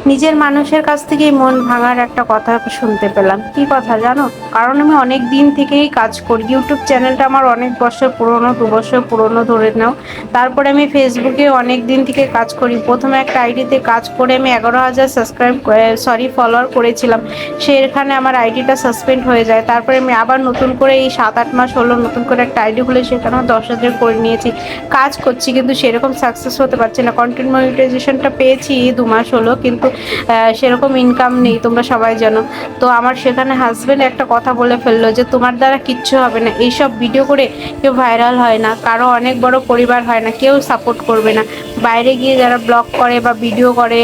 নিজের মানুষের কাছ থেকেই মন ভাঙার একটা কথা শুনতে পেলাম। কি কথা জানো? কারণ আমি অনেক দিন থেকেই কাজ করি, ইউটিউব চ্যানেলটা আমার অনেক বছর পুরনো, 2 বছর পুরনো ধরে নাও। তারপরে আমি ফেসবুকে অনেক দিন থেকে কাজ করি। প্রথমে একটা আইডিতে কাজ করে আমি 11,000 ফলোয়ার করেছিলাম। সেখানে আমার আইডিটা সাসপেন্ড হয়ে যায়। তারপরে আমি আবার নতুন করে এই 7-8 মাস হলো নতুন করে একটা আইডি খুলে সেখানেও 10,000 করে নিয়েছি। কাজ করছি কিন্তু সেরকম সাকসেস হতে পারছি না। কন্টেন্ট মনিটাইজেশনটা পেয়েছি 2 মাস হলো, কিন্তু সেরকম ইনকাম নেই, তোমরা সবাই জানো। তো আমার সেখানে হাজবেন্ড একটা কথা বলে ফেললো যে তোমার দ্বারা কিচ্ছু হবে না, এইসব ভিডিও করে কেউ ভাইরাল হয় না, কারো অনেক বড় পরিবার হয় না, কেউ সাপোর্ট করবে না। বাইরে গিয়ে যারা ব্লগ করে বা ভিডিও করে,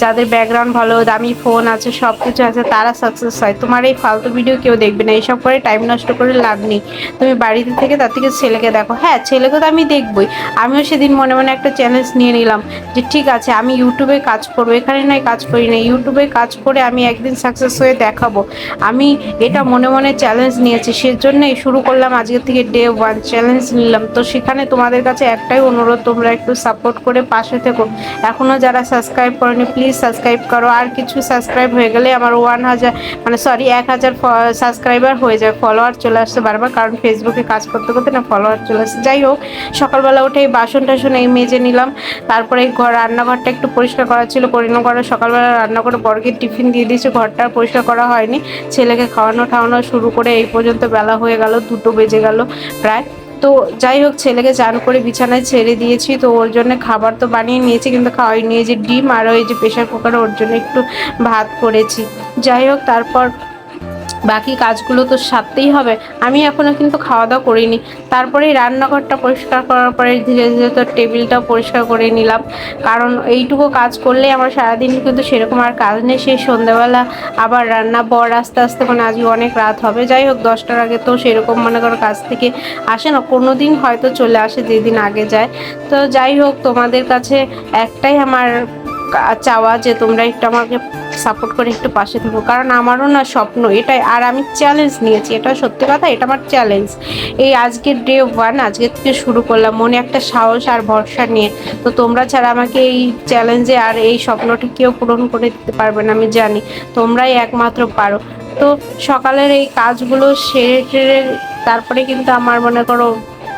যাদের ব্যাকগ্রাউন্ড ভালো, দামি ফোন আছে, সব কিছু আছে, তারা সাকসেস হয়। তোমার এই ফালতু ভিডিও কেউ দেখবে না, এইসব করে টাইম নষ্ট করে লাভ নেই। তুমি বাড়িতে থেকে তার থেকে ছেলেকে দেখো। হ্যাঁ, ছেলেকে তো আমি দেখবই। আমিও সেদিন মনে মনে একটা চ্যালেঞ্জ নিয়ে নিলাম যে ঠিক আছে, আমি ইউটিউবে কাজ করবো, এখানে নয় কাজ করি না, ইউটিউবে কাজ করে আমি একদিন সাকসেস হয়ে দেখাবো। আমি এটা মনে মনে চ্যালেঞ্জ নিয়েছি, সেজন্যই শুরু করলাম আজকে থেকে ডে 1 চ্যালেঞ্জ নিলাম। তো সেখানে তোমাদের কাছে একটাই অনুরোধ, তোমরা একটু সাপোর্ট করে পাশে থেকো। এখনো যারা সাবস্ক্রাইব করনি প্লিজ সাবস্ক্রাইব করো। আর কিছু সাবস্ক্রাইব হয়ে গেলে আমার 1,000 সাবস্ক্রাইবার হয়ে যায়, ফলোয়ার চলে আসছে বারবার, কারণ ফেসবুকে কাজ করতে করতে না ফলোয়ার চলে আসছে। যাই হোক, সকালবেলা উঠে এই বাসন টাসন এই মেজে নিলাম। তারপরে রান্নাঘরটা একটু পরিষ্কার করা ছিল, করে সকালবেলা রান্না করে বরকে টিফিন দিয়ে দিয়েছি, ঘরটা পরিষ্কার করা হয়নি। ছেলেকে খাওয়ানো ঠাওয়ানো শুরু করে এই পর্যন্ত বেলা হয়ে গেল, 2টো বেজে গেল প্রায়। তো যাই হোক, ছেলেকে চান করে বিছানায় ছেড়ে দিয়েছি। তো ওর জন্য খাবার তো বানিয়ে নিয়েছি, কিন্তু খাওয়াই নিয়ে যে ডিম আর ওই যে প্রেশার কুকারে ওর জন্য একটু ভাত করেছি। যাই হোক, তারপর বাকি কাজগুলো তো সারতেই হবে। আমি এখনো কিন্তু খাওয়া দাওয়া করিনি। তারপরে রান্নাঘরটা পরিষ্কার করার পরে ধীরে ধীরে তো টেবিলটাও পরিষ্কার করে নিলাম, কারণ এইটুকু কাজ করলে আমার সারাদিন কিন্তু সেরকম আর কাজ নেই। সেই সন্ধ্যাবেলা আবার রান্না বর আস্তে আস্তে মানে আজকে অনেক রাত হবে। যাই হোক, 10টার আগে তো সেরকম মনে করো কাজ থেকে আসে না, কোনো দিন হয়তো চলে আসে যেদিন আগে যায়। তো যাই হোক, তোমাদের কাছে একটাই আমার চাওয়া যে তোমরা একটু আমাকে সাপোর্ট করে একটু পাশে থাকো, কারণ আমারও না স্বপ্ন এটাই। আর আমি চ্যালেঞ্জ নিয়েছি, এটা সত্যি কথা, এটা আমার চ্যালেঞ্জ। এই আজকের ডে 1, আজকে থেকে শুরু করলাম মনে একটা সাহস আর ভরসা নিয়ে। তো তোমরা ছাড়া আমাকে এই চ্যালেঞ্জে আর এই স্বপ্নটি কেউ পূরণ করে দিতে পারবে না, আমি জানি তোমরাই একমাত্র পারো। তো সকালের এই কাজগুলো সেরে টেরে তারপরে কিন্তু আমার মনে করো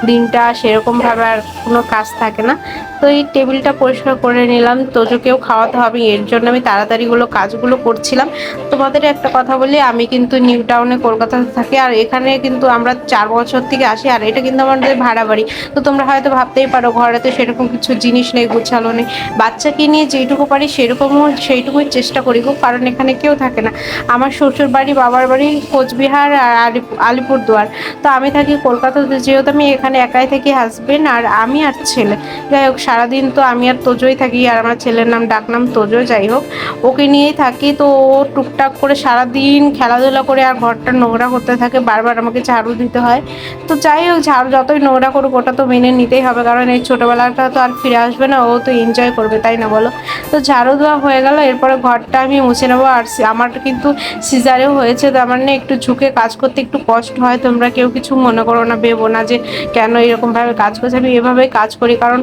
দিনটা সেরকমভাবে আর কোনো কাজ থাকে না। তো এই টেবিলটা পরিষ্কার করে নিলাম, তোজোকেও খাওয়াতে হবে, এর জন্য আমি তাড়াতাড়িগুলো কাজগুলো করছিলাম। তোমাদের একটা কথা বলি, আমি কিন্তু নিউ টাউনে কলকাতাতে থাকি, আর এখানে কিন্তু আমরা 4 বছর থেকে আসি, আর এটা কিন্তু আমাদের ভাড়া বাড়ি। তো তোমরা হয়তো ভাবতেই পারো ঘরে তো সেরকম কিছু জিনিস নেই, গোছালো নেই। বাচ্চাকে নিয়ে যেইটুকু পারি সেইটুকুই চেষ্টা করি গো, কারণ এখানে কেউ থাকে না। আমার শ্বশুর বাড়ি, বাবার বাড়ি কোচবিহার আর আলিপুরদুয়ার। তো আমি থাকি কলকাতাতে, যেহেতু আমি এখানে একাই থাকি, হাজবেন্ড আর আমি আর ছেলে। যাই হোক, সারাদিন তো আমি আর তোজোই থাকি, আর আমার ছেলের ডাকনাম তোজো। যাই হোক, ওকে নিয়েই থাকি। তো ও টুকটাক করে সারাদিন খেলাধুলা করে আর ঘরটা নোংরা করতে থাকে, বারবার আমাকে ঝাড়ু দিতে হয়। তো যাই হোক, ঝাড়ু যতই নোংরা করুক ওটা তো মেনে নিতেই হবে, কারণ এই ছোটোবেলাটা তো আর ফিরে আসবে না, ও তো এনজয় করবে, তাই না বলো? তো ঝাড়ু দেওয়া হয়ে গেল, এরপরে ঘরটা আমি মুছে নেবো। আর আমার কিন্তু সিজারেও হয়েছে, তো আমার না একটু ঝুঁকে কাজ করতে একটু কষ্ট হয়। তোমরা কেউ কিছু মনে করো না, ভেবো না যে কেন এরকমভাবে কাজ করছে। আমি এভাবেই কাজ করি, কারণ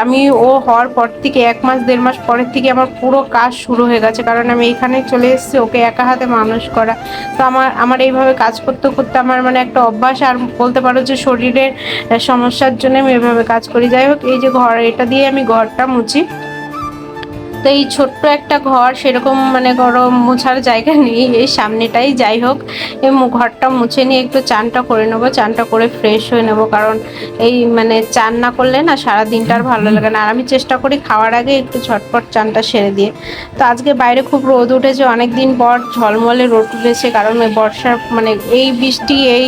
আমি ও হওয়ার পর থেকে 1 মাস 1.5 মাস পরের থেকে আমার পুরো কাজ শুরু হয়ে গেছে, কারণ আমি এখানে চলে এসেছি ওকে একা হাতে মানুষ করা। তো আমার এইভাবে কাজ করতে করতে আমার মানে একটা অভ্যাস, আর বলতে পারো যে শরীরের সমস্যার জন্য আমি এভাবে কাজ করি। যাই হোক, এই যে এটা দিয়ে আমি ঘরটা মুছি। তো এই ছোট্ট একটা ঘর, সেরকম মানে গরম মোছার জায়গা নেই এই সামনেটাই। যাই হোক, এই ঘরটা মুছে নিয়ে একটু চানটা করে নেবো, চানটা করে ফ্রেশ হয়ে নেবো, কারণ এই মানে চান না করলে না সারা দিনটা আর ভালো লাগে না। আর আমি চেষ্টা করি খাওয়ার আগে একটু ঝটপট চানটা সেরে দিয়ে। তো আজকে বাইরে খুব রোদ উঠেছে, অনেক দিন পর ঝলমলে রোদ উঠেছে, কারণ ওই বর্ষার মানে এই বৃষ্টি এই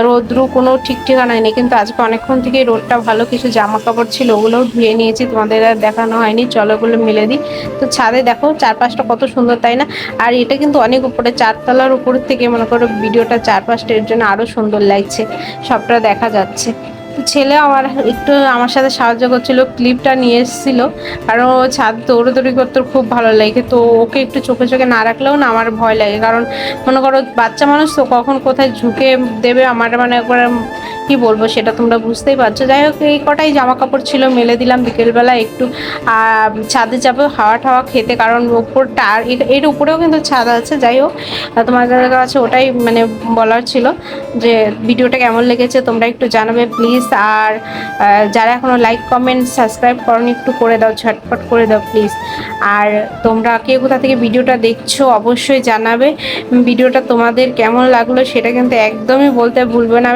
রোদ্রু কোনো ঠিক ঠিকানা নেই। কিন্তু আজকে অনেকক্ষণ থেকে রোদটা ভালো, কিছু জামা কাপড় ছিল ওগুলোও ধুয়ে নিয়েছি, তোমাদের আর দেখানো হয়নি, চলো ওগুলো মেলে দিই। তো ছাদে দেখো চারপাশটা কত সুন্দর, তাই না? আর এটা কিন্তু অনেক উপরে, 4তলার উপর থেকে মনে করো ভিডিওটা চারপাশটা এর জন্য আরো সুন্দর লাগছে, সবটা দেখা যাচ্ছে। তো ছেলে আমার একটু আমার সাথে সাহায্য করছিল, ক্লিপটা নিয়ে এসেছিল, কারণ ও ছাদ দৌড়াদৌড়ি করতে খুব ভালো লাগে। তো ওকে একটু চোখে চোখে না রাখলেও না আমার ভয় লাগে, কারণ মনে করো বাচ্চা মানুষ তো কখন কোথায় ঝুঁকে দেবে আমার মানে একবার কি বলবো সেটা তোমরা বুঝতেই পারছো। যাই হোক, এই কটাই জামা কাপড় ছিল, মেলে দিলাম। বিকেলবেলা একটু ছাদে যাবো হাওয়া টাওয়া খেতে, কারণ ওপরটা আর এর উপরেও কিন্তু ছাদ আছে। যাই হোক, তোমাদের কাছে ওটাই মানে বলার ছিল যে ভিডিওটা কেমন লেগেছে তোমরা একটু জানাবে প্লিজ। আর যারা এখনও লাইক কমেন্ট সাবস্ক্রাইব করনি একটু করে দাও, ঝটপট করে দাও প্লিজ। আর তোমরা কে কোথা থেকে ভিডিওটা দেখছো অবশ্যই জানাবে। ভিডিওটা তোমাদের কেমন লাগলো সেটা কিন্তু একদমই বলতে ভুলবে না।